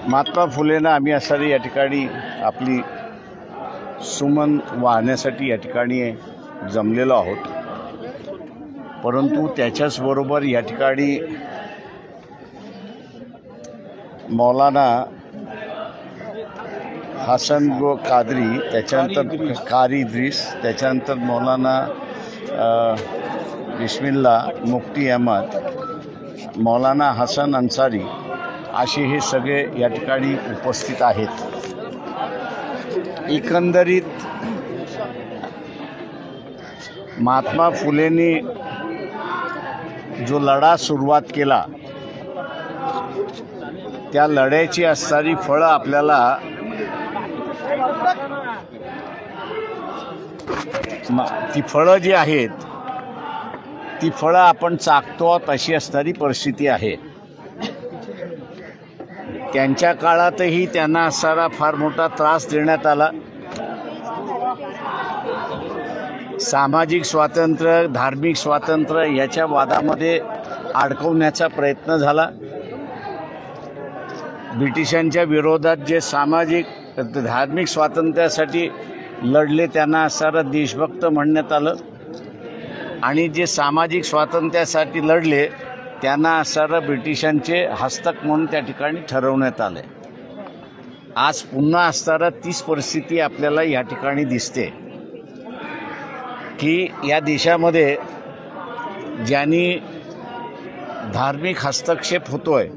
महात्मा फुलेंना आम्ही असणारी या ठिकाणी आपली सुमन वाहण्यासाठी या ठिकाणी जमलेलो आहोत। परंतु त्याच्याच बरोबर या ठिकाणी मौलाना हसन गो कादरी, त्याच्यानंतर कारी इद्रिस, त्याच्यानंतर मौलाना बिस्मिल्ला मुफ्ती अहमद, मौलाना हसन अन्सारी असे हे सगळे या ठिकाणी उपस्थित आहेत। एकंदरीत महात्मा फुलेंनी जो लढा सुरुवात केला त्या लढ्याची असणारी फळं आपल्याला ती फळं जी आहेत ती फळं आपण चाखतो तशी असणारी परिस्थिती आहे। त्यांच्या काळातही त्यांना असणारा फार मोठा त्रास देण्यात आला। सामाजिक स्वातंत्र्य, धार्मिक स्वातंत्र्य याच्या वादामध्ये अडकवण्याचा प्रयत्न झाला। ब्रिटिशांच्या विरोधात जे सामाजिक धार्मिक स्वातंत्र्यासाठी लढले त्यांना असणारं देशभक्त म्हणण्यात आलं आणि जे सामाजिक स्वातंत्र्यासाठी लढले त्यांना असणारं ब्रिटिशांचे हस्तक म्हणून त्या ठिकाणी ठरवण्यात आले। आज पुन्हा असणारं तीच परिस्थिती आपल्याला या ठिकाणी दिसते की या देशामध्ये ज्यांनी धार्मिक हस्तक्षेप होतोय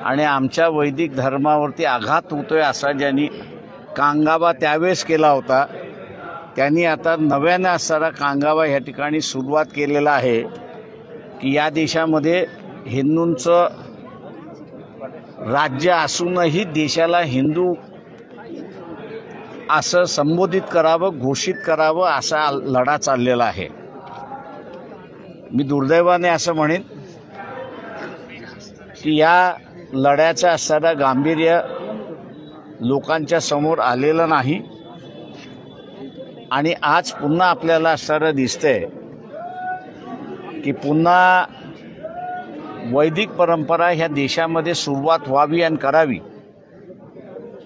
आणि आमच्या वैदिक धर्मावरती आघात होतोय असा ज्यांनी कांगावा त्यावेळेस केला होता त्यांनी आता नव्याने असणारा कांगावा या ठिकाणी सुरुवात केलेला आहे की या देशामध्ये हिंदूंचं राज्य असूनही देशाला हिंदू असं संबोधित करावं, घोषित करावं असा लढा चाललेला आहे। मी दुर्दैवाने असं म्हणेन की या लढ्याचं असणारं गांभीर्य लोकांच्या समोर आलेलं नाही आणि आज पुन्हा आपल्याला असणारं दिसतंय की पुन्हा वैदिक परंपरा ह्या देशामध्ये सुरुवात व्हावी आणि करावी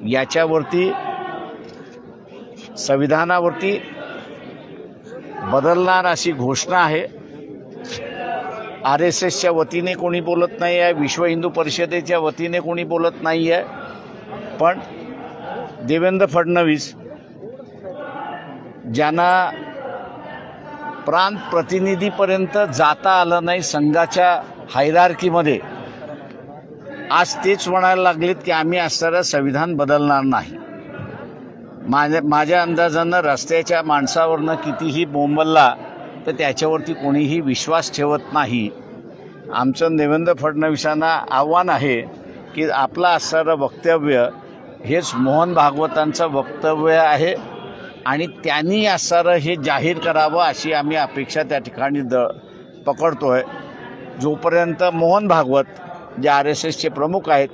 याच्यावरती संविधानावरती बदलणार अशी घोषणा आहे। RSSच्या वतीने कोणी बोलत नाही आहे, विश्व हिंदू परिषदेच्या वतीने कोणी बोलत नाही आहे, पण देवेंद्र फडणवीस ज्यांना प्रांत प्रतिनिधीपर्यंत जाता आलं नाही संघाच्या हायरार्कीमध्ये, आज तेच म्हणायला लागलेत की आम्ही असणारं संविधान बदलणार नाही। माझ्या अंदाजानं रस्त्याच्या माणसावरनं कितीही बोंबलला तर त्याच्यावरती कोणीही विश्वास ठेवत नाही। आमचं देवेंद्र फडणवीसांना आव्हान आहे की आपलं असणारं वक्तव्य हेच मोहन भागवतांचं वक्तव्य आहे आणि त्यांनी असणारं हे जाहीर करावं अशी आम्ही अपेक्षा त्या ठिकाणी पकडतोय। जोपर्यंत मोहन भागवत जे RSSचे प्रमुख आहेत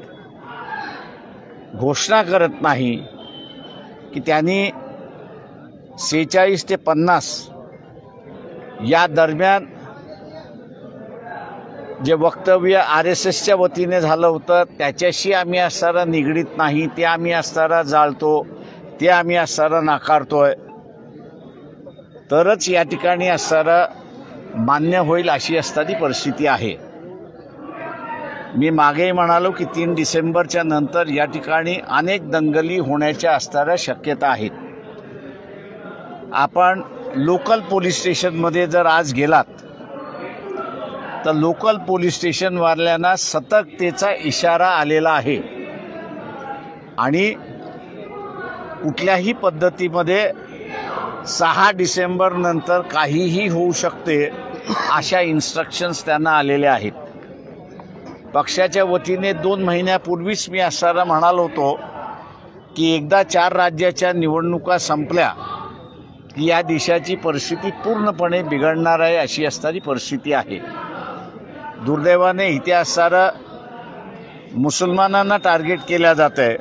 घोषणा करत नाही की त्यांनी 46 ते 50 या दरम्यान जे वक्तव्य RSSच्या वतीने झालं होतं त्याच्याशी आम्ही असणारं निगडीत नाही, ते आम्ही असणारं जाळतो, ते आम्ही असणारं नाकारतोय, तरच या ठिकाणी असणारं मान्य होईल अशी असणारी परिस्थिती आहे। मी मागेही म्हणालो की 3 डिसेंबरच्या नंतर या ठिकाणी अनेक दंगली होण्याच्या असणाऱ्या शक्यता आहेत। आपण लोकल पोलीस स्टेशनमध्ये जर आज गेलात तर लोकल पोलीस स्टेशनवाल्यांना सतर्कतेचा इशारा आलेला आहे आणि कुठल्याही पद्धतीमध्ये 6 डिसेंबर नंतर काहीही होऊ शकते अशा इन्स्ट्रक्शन्स त्यांना आलेल्या आहेत। पक्षाच्या वतीने 2 महिन्यापूर्वीच मी असणारा म्हणालो होतो की एकदा 4 राज्याच्या निवडणुका संपल्या की या देशाची परिस्थिती पूर्णपणे बिघडणार आहे अशी असणारी परिस्थिती आहे। दुर्दैवाने इथे असणारं मुसलमानांना टार्गेट केल्या जातंय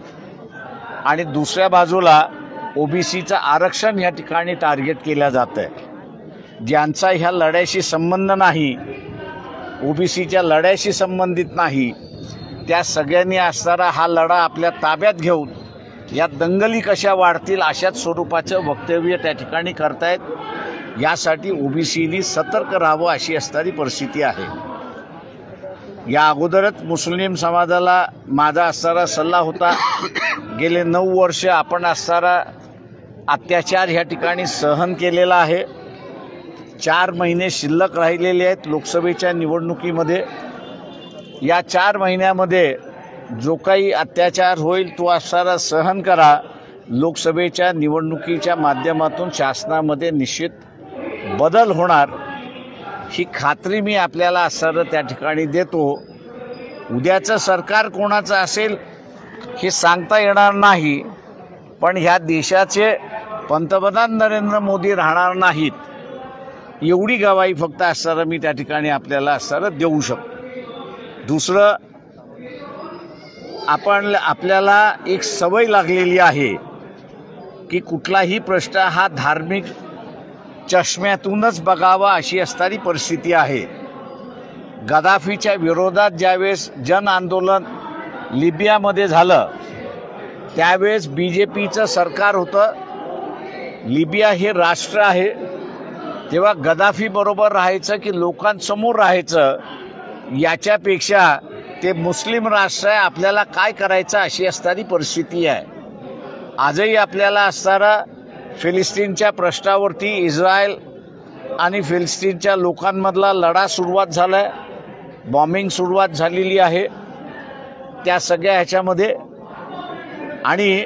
आणि दुसऱ्या बाजूला OBCचं आरक्षण या ठिकाणी टार्गेट केल्या जातंय। ज्यांचा ह्या लढ्याशी संबंध नाही, OBCच्या लढ्याशी संबंधित नाही त्या सगळ्यांनी असणारा हा लढा आपल्या ताब्यात घेऊन या दंगली कशा वाढतील अशाच स्वरूपाचं वक्तव्य त्या ठिकाणी करतायत। यासाठी ओबीसीनी सतर्क राहावं अशी असणारी परिस्थिती आहे। या अगोदरच मुस्लिम समाजाला माझा असणारा सल्ला होता, गेले 9 वर्ष आपण असणारा अत्याचार ह्या ठिकाणी सहन केलेला आहे। 4 महिने शिल्लक राहिलेले आहेत लोकसभेच्या निवडणुकीमध्ये। या 4 महिन्यामध्ये जो काही अत्याचार होईल तो असणारा सहन करा। लोकसभेच्या निवडणुकीच्या माध्यमातून शासनामध्ये निश्चित बदल होणार ही खात्री मी आपल्याला असणारं त्या ठिकाणी देतो। उद्याचं सरकार कोणाचं असेल हे सांगता येणार नाही, पण ह्या देशाचे पंतप्रधान नरेंद्र मोदी राहणार नाहीत एवढी गवाही फक्त असणारं मी त्या ठिकाणी आपल्याला असणारं देऊ शकतो। दुसरं, आपल्याला एक सवय लागलेली आहे की कुठलाही प्रश्न हा धार्मिक चष्म्यातूनच बघावा अशी असणारी परिस्थिती आहे। गद्दाफीच्या विरोधात ज्यावेळेस जन आंदोलन लिबियामध्ये झालं त्यावेळेस बीजेपीचं सरकार होतं। लिबिया हे राष्ट्र आहे, तेव्हा गद्दाफी बरोबर राहायचं की लोकांसमोर राहायचं याच्यापेक्षा ते मुस्लिम राष्ट्र आहे, आपल्याला काय करायचं अशी असणारी परिस्थिती आहे। आजही आपल्याला असणारा फिलिस्तीनच्या प्रश्नावरती इस्रायल आणि फिलिस्तीनच्या लोकांमधला लढा सुरुवात झालाय, बॉम्बिंग सुरुवात झालेली आहे त्या सगळ्या ह्याच्यामध्ये। आणि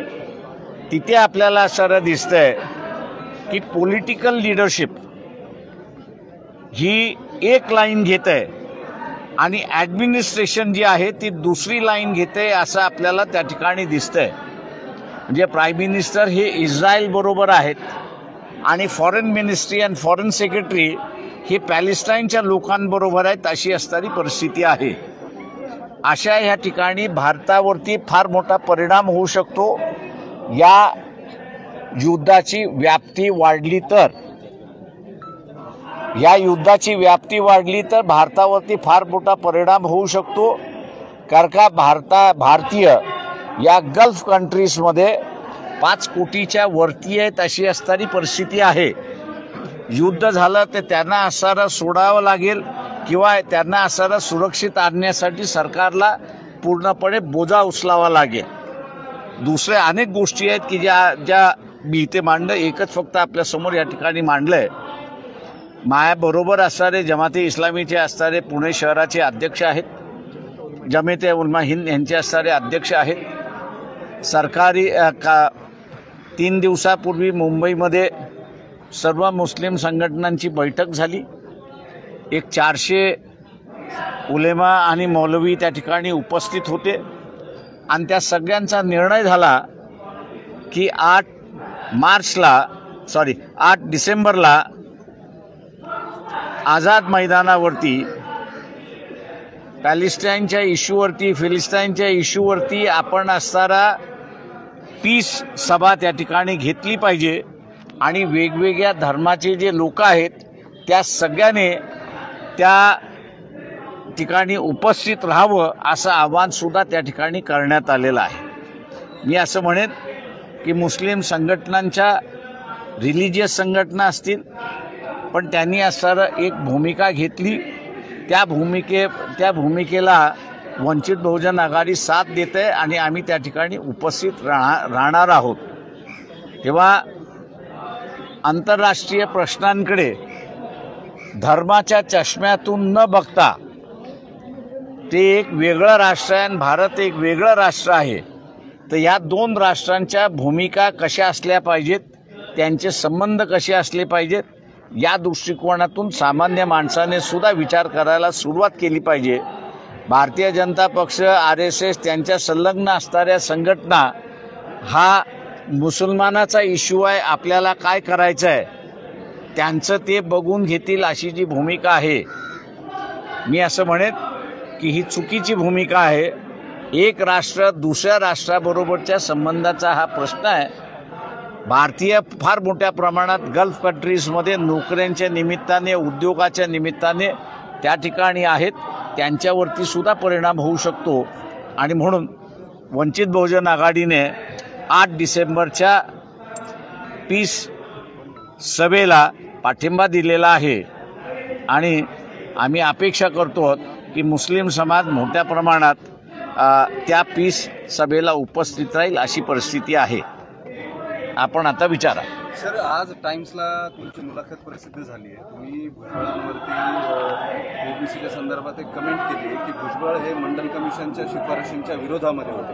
तिथे आपल्याला असं दिसतंय की पॉलिटिकल लीडरशिप ही एक लाईन घेत आहे आणि ॲडमिनिस्ट्रेशन जी आहे ती दुसरी लाईन घेते असं आपल्याला त्या ठिकाणी दिसतंय। म्हणजे प्राईम मिनिस्टर हे इस्रायल बरोबर आहेत आणि फॉरेन मिनिस्ट्री आणि फॉरेन सेक्रेटरी हे पॅलेस्टाईनच्या लोकांबरोबर आहेत अशी असणारी परिस्थिती आहे। अशा ह्या ठिकाणी भारतावरती फार मोठा परिणाम होऊ शकतो। या युद्धाची व्याप्ती वाढली तर भारतावरती फार मोठा परिणाम होऊ शकतो। कारण का भारतीय या गल्फ कंट्रीजमध्ये 5 कोटीच्या वरती आहेत अशी असणारी परिस्थिती आहे। युद्ध झालं तर त्यांना असणारं सोडावं लागेल किंवा त्यांना असणारं सुरक्षित आणण्यासाठी सरकारला पूर्णपणे बोजा उचलावा लागेल। दुसऱ्या अनेक गोष्टी आहेत की ज्या मी इथे मांडलं, एकच फक्त आपल्यासमोर या ठिकाणी मांडलंय। मायाबरोबर असणारे जमाते इस्लामीचे असणारे पुणे शहराचे अध्यक्ष आहेत, जमाते उलमा हिंद यांचे असणारे अध्यक्ष आहेत। सरकारी 3 दिवसापूर्वी मुंबईमध्ये सर्व मुस्लिम संघटनांची बैठक झाली। एक 400 उलेमा आणि मौलवी त्या ठिकाणी उपस्थित होते आणि त्या सगळ्यांचा निर्णय झाला की 8 डिसेंबरला आझाद मैदानावरती पॅलेस्टाईनच्या इश्यूवरती फिलिस्तीनच्या इश्यूवरती आपण असणारा पीस सभा त्या ठिकाणी घेतली पाहिजे आणि वेगवेगळ्या धर्माचे जे लोक आहेत त्या सगळ्याने त्या ठिकाणी उपस्थित राहावं असं आवाहन सुद्धा त्या ठिकाणी करण्यात आलेलं आहे। मी असं म्हणेन की मुस्लिम संघटनांच्या रिलिजियस संघटना असतील पण त्यांनी असणारं एक भूमिका घेतली, त्या भूमिकेला वंचित बहुजन आघाडी साथ देते आणि आम्ही त्या ठिकाणी उपस्थित राहणार आहोत। तेव्हा आंतरराष्ट्रीय प्रश्नांकडे धर्माच्या चष्म्यातून न बघता ते एक वेगळं राष्ट्र आहे आणि भारत एक वेगळं राष्ट्र आहे, तर या 2 राष्ट्रांच्या भूमिका कशा असल्या पाहिजेत, त्यांचे संबंध कसे असले पाहिजेत या दृष्टिकोनातून सामान्य माणसाने सुद्धा विचार करायला सुरुवात केली पाहिजे। भारतीय जनता पक्ष, RSS त्यांच्या संलग्न असणाऱ्या संघटना हा मुसलमानाचा इश्यू आहे, आपल्याला काय करायचं आहे त्यांचं ते बघून घेतील अशी जी भूमिका आहे, मी असं म्हणेन की ही चुकीची भूमिका आहे। एक राष्ट्र दुसऱ्या राष्ट्राबरोबरच्या संबंधाचा हा प्रश्न आहे। भारतीय फार मोठ्या प्रमाणात गल्फ कंट्रीजमध्ये नोकऱ्यांच्या निमित्ताने, उद्योगाच्या निमित्ताने त्या ठिकाणी आहेत, त्यांच्यावरती सुद्धा परिणाम होऊ शकतो। आणि म्हणून वंचित बहुजन आघाडीने 8 डिसेंबरच्या पीस सभेला पाठिंबा दिलेला आहे आणि आम्ही अपेक्षा करतो की मुस्लिम समाज मोठ्या प्रमाणात त्या पीस सभेला उपस्थित राहील अशी परिस्थिती आहे. आपण आता विचारा. सर, आज टाइम्सला तुमची मुलाखत प्रसिद्ध झाली आहे. तुम्ही भुजबळांवरती ओबीसीच्या संदर्भात एक कमेंट केली की भुजबळ हे मंडल कमिशनच्या शिफारशींच्या विरोधामध्ये होते.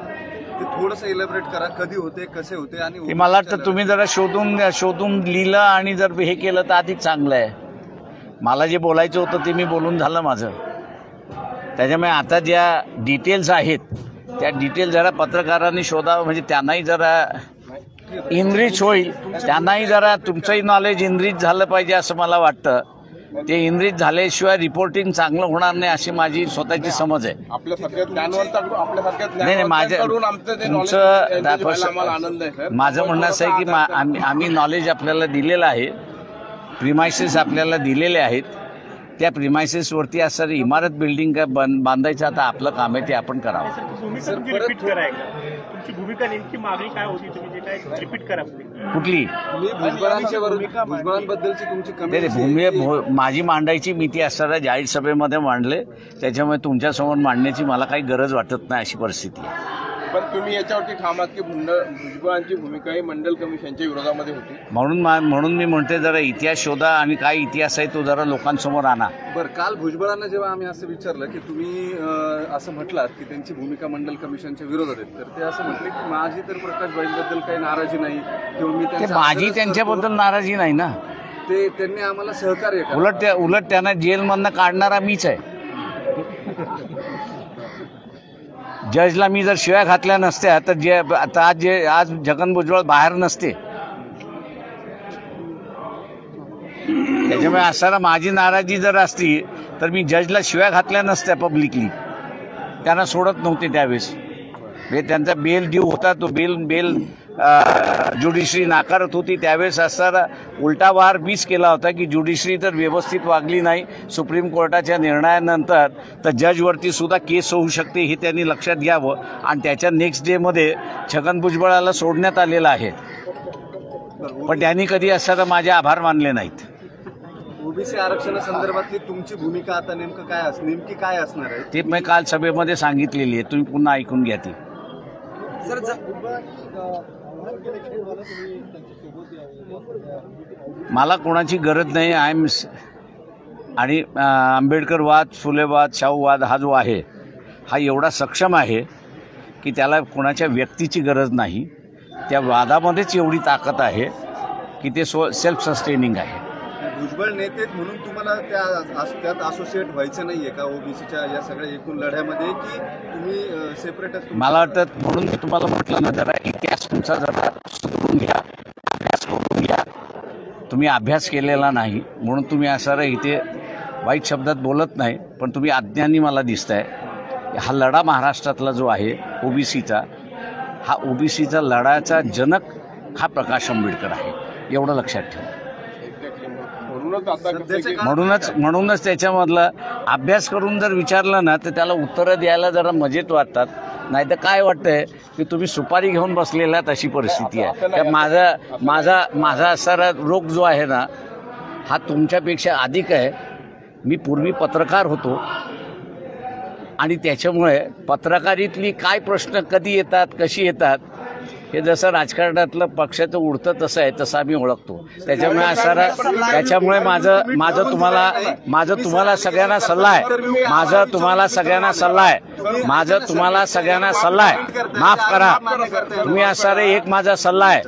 ते थोडंसं इलॅबरेट करा, कधी होते, कसे होते आणि मला वाटतं तुम्ही जरा शोधून लिहिलं आणि जर हे केलं तर अधिक चांगलं आहे. मला जे बोलायचं होतं ते मी बोलून झालं माझं. त्याच्यामुळे आता ज्या डिटेल्स आहेत त्या डिटेल जरा पत्रकारांनी शोधावं, म्हणजे त्यांनाही जरा इनरिच होईल, त्यांनाही जरा तुमचंही नॉलेज इनरिच झालं पाहिजे असं मला वाटतं. ते इनरिच झाल्याशिवाय रिपोर्टिंग चांगलं होणार नाही अशी माझी स्वतःची समज आहे. नाही, माझं म्हणणं असं आहे की आम्ही नॉलेज आपल्याला दिलेलं आहे, प्रिमायसेस आपल्याला दिलेले आहेत. त्या प्रिमायसेसवरती असं इमारत बिल्डिंग बांधायचं आता आपलं काम आहे, ते आपण करावं. तुमची भूमिका नेमकी मागणी काय होती, तुम्ही जे काय रिपीट करा. कुठली भुजबळांबद्दलची तुमची कमेंट? माझी मांडायची मी ती असणाऱ्या जाहीर सभेमध्ये मांडले, त्याच्यामुळे तुमच्यासमोर मांडण्याची मला काही गरज वाटत नाही अशी परिस्थिती आहे. पण तुम्ही याच्यावरती ठामात की भुजबळांची भूमिका ही मंडल कमिशनच्या विरोधामध्ये होती. म्हणून मी म्हणते जरा इतिहास शोधा आणि काय इतिहास आहे तो जरा लोकांसमोर आणा. बरं, काल भुजबळांना जेव्हा आम्ही असं विचारलं की तुम्ही असं म्हटलात की त्यांची भूमिका मंडल कमिशनच्या विरोधात आहे, तर ते असं म्हटले की माझी तर प्रकाश बाईंबद्दल काही नाराजी नाही किंवा मी माझी त्यांच्याबद्दल नाराजी नाही ना. ते त्यांनी आम्हाला सहकार्य उलट त्यांना जेलमधनं काढणारा मीच आहे. जजला मी जर शिव्या घातल्या नसत्या तर आज छगन भुजबळ बाहेर नसते. त्याच्यामुळे असताना माझी नाराजी जर असती तर मी जजला शिव्या घातल्या नसत्या पब्लिकली. त्यांना सोडत नव्हते त्यावेळेस. त्यांचा बेल ड्यू होता, तो बेल ज्युडिशरी नाकारत होती. त्यावेळेस असताना उलटा वार मीच केला होता की ज्युडिशरी तर व्यवस्थित वागली नाही सुप्रीम कोर्टाच्या निर्णयानंतर, तर जजवरती सुद्धा केस होऊ शकते हे त्यांनी लक्षात घ्यावं. आणि त्याच्या नेक्स्ट डेमध्ये छगन भुजबळाला सोडण्यात आलेलं आहे, पण त्यांनी कधी असताना माझे आभार मानले नाहीत. ओबीसी आरक्षणासंदर्भातली तुमची भूमिका आता नेमकी काय असणार आहे ते मी काल सभेमध्ये सांगितलेली आहे, तुम्ही पुन्हा ऐकून घ्या ती. मला कोणाची गरज नाही. आणि आंबेडकरवाद, फुलेवाद, शाहूवाद हा जो आहे हा एवढा सक्षम आहे की त्याला कोणाच्या व्यक्तीची गरज नाही. त्या वादामध्येच एवढी ताकद आहे की ते सेल्फ सस्टेनिंग आहे. भुजबळ नेते म्हणून तुम्हाला त्यात असोसिएट व्हायचं नाहीये का ओबीसीच्या या सगळ्या एकूण लढ्यामध्ये, की तुम्ही सेपरेट? मला वाटतं म्हणून मी तुम्हाला म्हटलं ना, जरा इतिहास तुमचा जरा सुधारून घ्या, अभ्यास करून घ्या. तुम्ही अभ्यास केलेला नाही म्हणून तुम्ही असं इथे वाईट शब्दात बोलत नाही, पण तुम्ही अज्ञानी मला दिसताय. हा लढा महाराष्ट्रातला जो आहे ओबीसीचा, हा ओबीसीचा लढाचा जनक हा प्रकाश आंबेडकर आहे, एवढं लक्षात ठेवा. म्हणूनच त्याच्यामधला अभ्यास करून जर विचारलं ना तर त्याला उत्तरं द्यायला जरा मजेत वाटतात. नाही तर काय वाटतंय की तुम्ही सुपारी घेऊन बसलेला अशी परिस्थिती आहे. त्या माझा असणारा रोग जो आहे ना हा तुमच्यापेक्षा अधिक आहे. मी पूर्वी पत्रकार होतो आणि त्याच्यामुळे पत्रकारीतली काय प्रश्न कधी येतात, कशी येतात, हे जसं राजकारणातलं पक्षाचं उडतं तसं आहे, तसं आम्ही ओळखतो. त्याच्यामुळे माझं तुम्हाला सगळ्यांना सल्ला आहे, माफ करा. तुम्ही असणारा एक माझा सल्ला आहे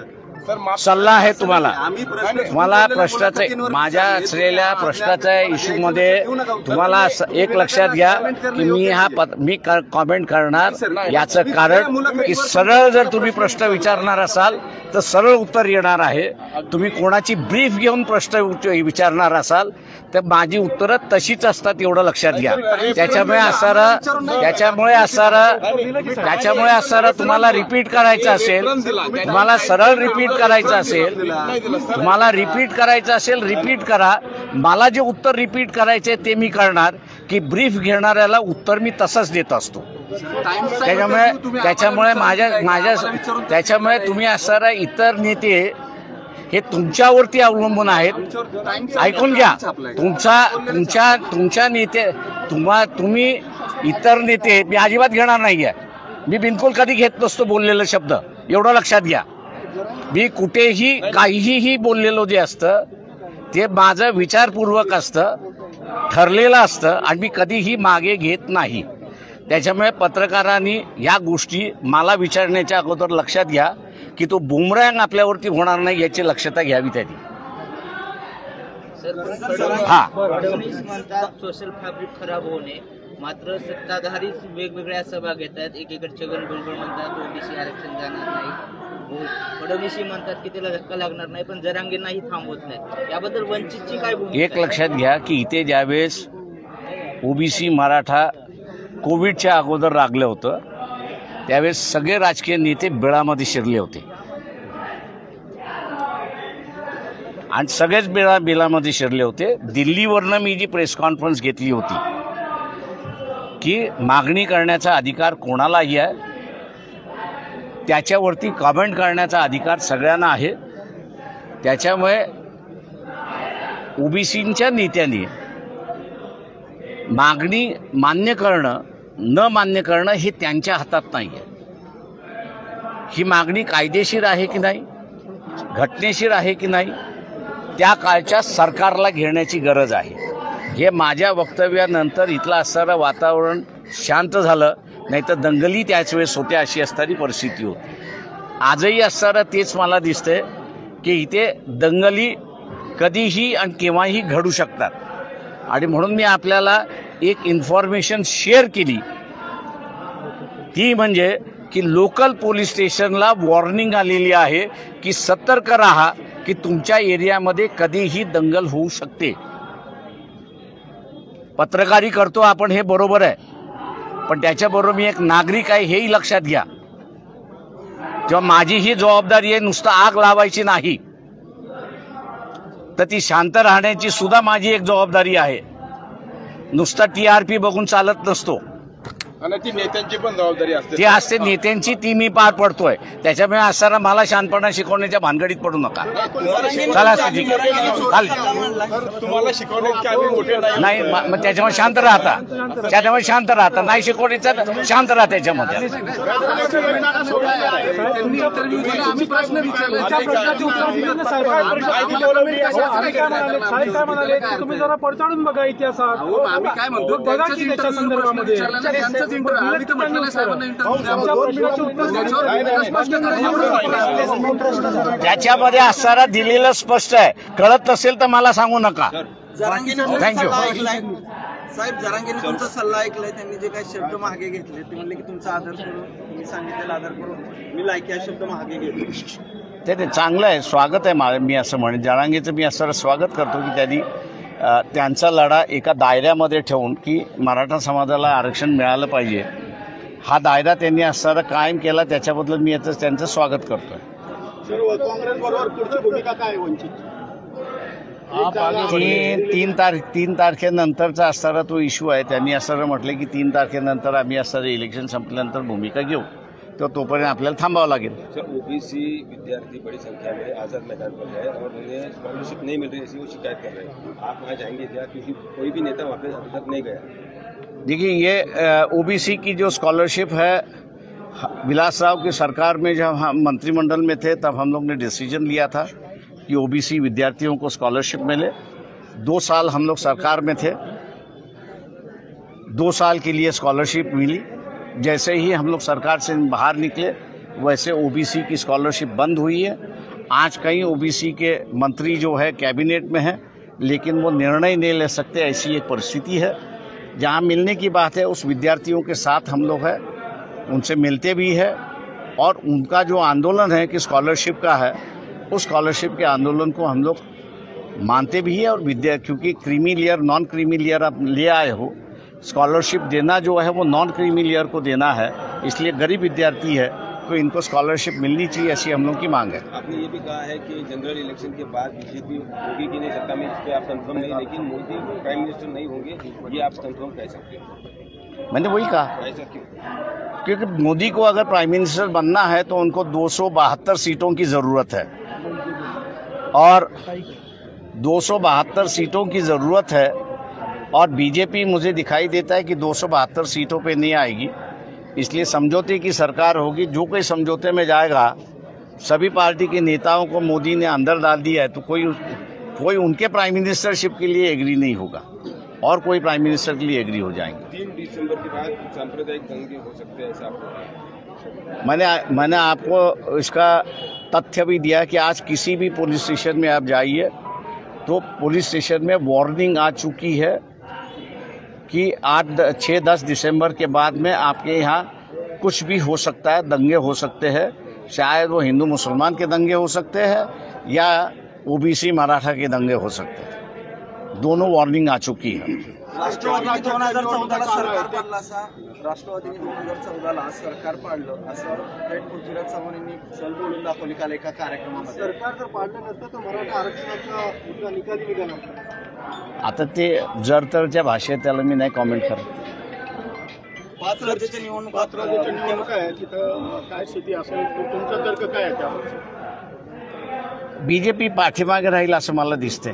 तुम्हाला प्रश्नाचं, माझ्या असलेल्या प्रश्नाच्या इश्यूमध्ये तुम्हाला एक लक्षात घ्या की मी कॉमेंट करणार याचं कारण की सरळ जर तुम्ही प्रश्न विचारणार असाल तर सरळ उत्तर येणार आहे. तुम्ही कोणाची ब्रीफ घेऊन प्रश्न विचारणार असाल तर माझी उत्तरं तशीच असतात, एवढं लक्षात घ्या. त्याच्यामुळे असणारं तुम्हाला रिपीट करायचं असेल, तुम्हाला सरळ रिपीट करायचं असेल, रिपीट करा. मला जे उत्तर रिपीट करायचे ते मी करणार, की ब्रीफ घेणाऱ्याला उत्तर मी तसंच देत असतो. त्याच्यामुळे तुम्ही असणारा इतर नेते हे तुमच्यावरती अवलंबून आहेत. ऐकून घ्या, तुमच्या नेते तुम्ही इतर नेते मी अजिबात घेणार नाहीये. मी बिलकुल कधी घेत नसतो बोललेलं शब्द, एवढं लक्षात घ्या. मी कुठेही काहीही बोललेलो जे असतं ते माझं विचारपूर्वक असतं, ठरलेलं असतं आणि मी कधीही मागे घेत नाही. त्याच्यामुळे पत्रकारांनी या गोष्टी मला विचारण्याच्या अगोदर लक्षात घ्या की तो बुमरँग आपल्यावरती होणार नाही याची लक्षता घ्यावी त्यांनी. फडणवीस म्हणतात सोशल फॅब्रिक खराब होणे, मात्र सत्ताधारी वेगवेगळ्या सभा घेतात. एकीकडे छगन भुजबळ म्हणतात ओबीसी आरक्षण जाणार नाही, फडणवीस म्हणतात की त्याला धक्का लागणार नाही, पण जरांगेंनाही थांबवत नाही. याबद्दल वंचितची काय भूमिका? एक लक्षात घ्या की इथे ज्यावेळेस ओबीसी मराठा कोविडच्या अगोदर लागलं होतं त्यावेळेस सगळे राजकीय नेते बिळामध्ये शिरले होते आणि सगळेच बिलामध्ये शिरले होते. दिल्लीवरनं मी जी प्रेस कॉन्फरन्स घेतली होती की मागणी करण्याचा अधिकार कोणालाही आहे, त्याच्यावरती कमेंट करण्याचा अधिकार सगळ्यांना आहे. त्याच्यामुळे ओबीसीच्या नेत्यांनी मागणी मान्य करणं न मान्य करणं हे त्यांच्या हातात नाही आहे. ही मागणी कायदेशीर आहे की नाही, घटनेशीर आहे की नाही, त्या काळच्या सरकारला घेण्याची गरज आहे. हे माझ्या वक्तव्यानंतर इथलं असणारं वातावरण शांत झालं, नाही तर दंगली त्याच वेळेस होत्या अशी असणारी परिस्थिती होती. आजही असणारं तेच मला दिसतंय की इथे दंगली कधीही आणि केव्हाही घडू शकतात. आणि म्हणून मी आपल्याला एक इन्फॉर्मेशन शेअर केली, ती म्हणजे की लोकल पोलीस स्टेशनला वॉर्निंग आलेली आहे की सतर्क राहा की तुमच्या एरियामध्ये कधीही दंगल होऊ शकते. पत्रकारी करतो आपण हे बरोबर आहे, पण त्याच्याबरोबर मी एक नागरिक आहे हेही लक्षात घ्या. तेव्हा माझी ही जबाबदारी आहे नुसतं आग लावायची नाही, तर ती शांत राहण्याची सुद्धा माझी एक जबाबदारी आहे. नुसता TRP बघून चालत नसतो, आणि ती नेत्यांची पण जबाबदारी असते. ती असते नेत्यांची, ती मी पार पडतोय. त्याच्यामुळे असताना मला शांतपणा शिकवण्याच्या भानगडीत पडू नका. चला ठीक आहे, तुम्हाला शिकवण्यात आम्ही मोठे नाही मग त्याच्यामुळे शांत राहता, नाही शिकवण्याचं शांत राहा त्याच्यामध्ये. तुम्ही जरा पडताळून बघा इतिहासात. आम्ही काय म्हणतो बघा की त्याच्या संदर्भामध्ये त्याच्यामध्ये असणारा दिलेलं स्पष्ट आहे. कळत नसेल तर मला सांगू नका. थँक्यू. साहेब, जरांगेंनी तुमचा सल्ला ऐकलाय. त्यांनी जे काही शब्द मागे घेतले ते म्हणले की तुमचा आदर करून, तुम्ही सांगितलेला आदर करून मी लायकी हा शब्द मागे घेतले. ते चांगलं आहे, स्वागत आहे. मी असं म्हणेन जरांगेचं मी असं स्वागत करतो की त्यांनी त्यांचा लढा एका दायऱ्यामध्ये ठेवून की मराठा समाजाला आरक्षण मिळालं पाहिजे, हा दायरा त्यांनी असणारा कायम केला. त्याच्याबद्दल मी याचं त्यांचं स्वागत करतोय. काँग्रेस बरोबर पुढची भूमिका काय वंचित? 3 तारखेनंतरचा असणारा तो इश्यू आहे. त्यांनी असणारं म्हटलं की 3 तारखेनंतर आम्ही असणारं इलेक्शन संपल्यानंतर भूमिका घेऊ, तो तोपर्यंत आपल्याला थांबावं लागेल. सर, ओबीसी विद्यार्थी बड़ी संख्या में आजाद मैदान पर गए और उन्हें स्कॉलरशिप नहीं मिल रही, ऐसी वो शिकायत कर रहे हैं. आप वहाँ जाएंगे क्या? क्योंकि कोई भी नेता वहाँ पे अभी तक नहीं गया. देखिए, ये ओबीसी की जो स्कॉलरशिप है, विलास राव की सरकार में जब हम मंत्रिमंडल में थे तब हम लोग ने डिसीजन लिया था कि ओबीसी विद्यार्थियों को स्कॉलरशिप मिले. 2 साल हम लोग सरकार में थे, 2 साल के लिए स्कॉलरशिप मिली. जैसे ही हम लोग सरकार से बाहर निकले वैसे ओबीसी की स्कॉलरशिप बंद हुई है. आज कई ओबीसी के मंत्री जो है कैबिनेट में है, लेकिन वो निर्णय नहीं ले सकते, ऐसी एक परिस्थिति है. जहाँ मिलने की बात है उस विद्यार्थियों के साथ हम लोग हैं, उनसे मिलते भी है और उनका जो आंदोलन है कि स्कॉलरशिप का है, उस स्कॉलरशिप के आंदोलन को हम लोग मानते भी है. और क्योंकि creamy layer non creamy layer आप ले आए हो, स्कॉलरशिप देना जो है वो नॉन क्रीमी लेयर को देना है, इसलिए गरीब विद्यार्थी है तो इनको स्कॉलरशिप मिलनी चाहिए, ऐसी हम लोग की मांग है. आपने ये भी कहा है कि जनरल इलेक्शन के बाद बीजेपी होगी कि नहीं सत्ता में, इस पर आप कंफर्म नहीं, लेकिन मोदी प्राइम मिनिस्टर नहीं होंगे, ये आप कंफर्म कह सकते हैं. मैंने वही कहा, ऐसा क्यों? क्योंकि मोदी को अगर प्राइम मिनिस्टर बनना है तो उनको 272 सीटों की जरूरत है, और 272 सीटों की जरूरत है, और बीजेपी मुझे दिखाई देता है कि 272 सीटों पे नहीं आएगी, इसलिए समझौते की सरकार होगी। जो कोई समझौते में जाएगा, सभी पार्टी के नेताओं को मोदी ने अंदर डाल दिया है, तो कोई उनके प्राइम मिनिस्टरशिप के लिए एग्री नहीं होगा और कोई प्राइम मिनिस्टर के लिए एग्री हो जाएंगे। 3 दिसंबर के बाद सांप्रदायिक दंगे हो सकते हैं, ऐसा आपको? मैंने आपको इसका तथ्य भी दिया कि आज किसी भी पुलिस स्टेशन में आप जाइए तो पुलिस स्टेशन में वार्निंग आ चुकी है कि 6-10 दिसंबर के बाद में आपके यहाँ कुछ भी हो सकता है, दंगे हो सकते हैं। शायद वो हिंदू मुसलमान के दंगे हो सकते हैं या ओबीसी मराठा के दंगे हो सकते हैं। दोनों वार्निंग आ चुकी है। राष्ट्रवादीने 2014ला सरकार पाडलं राष्ट्रवादीने 2014ला सरकार पाडलं असं थेट पृथ्वीराज चव्हाण यांनी सल बोलून दाखवली काल एका कार्यक्रमामध्ये। सरकार जर पाडलं नसतं तर मराठा आरक्षणाचा मुद्दा निकाली निघाला असता। आता ते जरतरच्या भाषेत त्याला मी नाही कॉमेंट करत. 5 राज्याच्या निवडणूक आहे, तिथं काय स्थिती असेल, तुमचा तर्क काय आहे त्यावर? बीजेपी पाठीमागे राहील असं मला दिसतंय.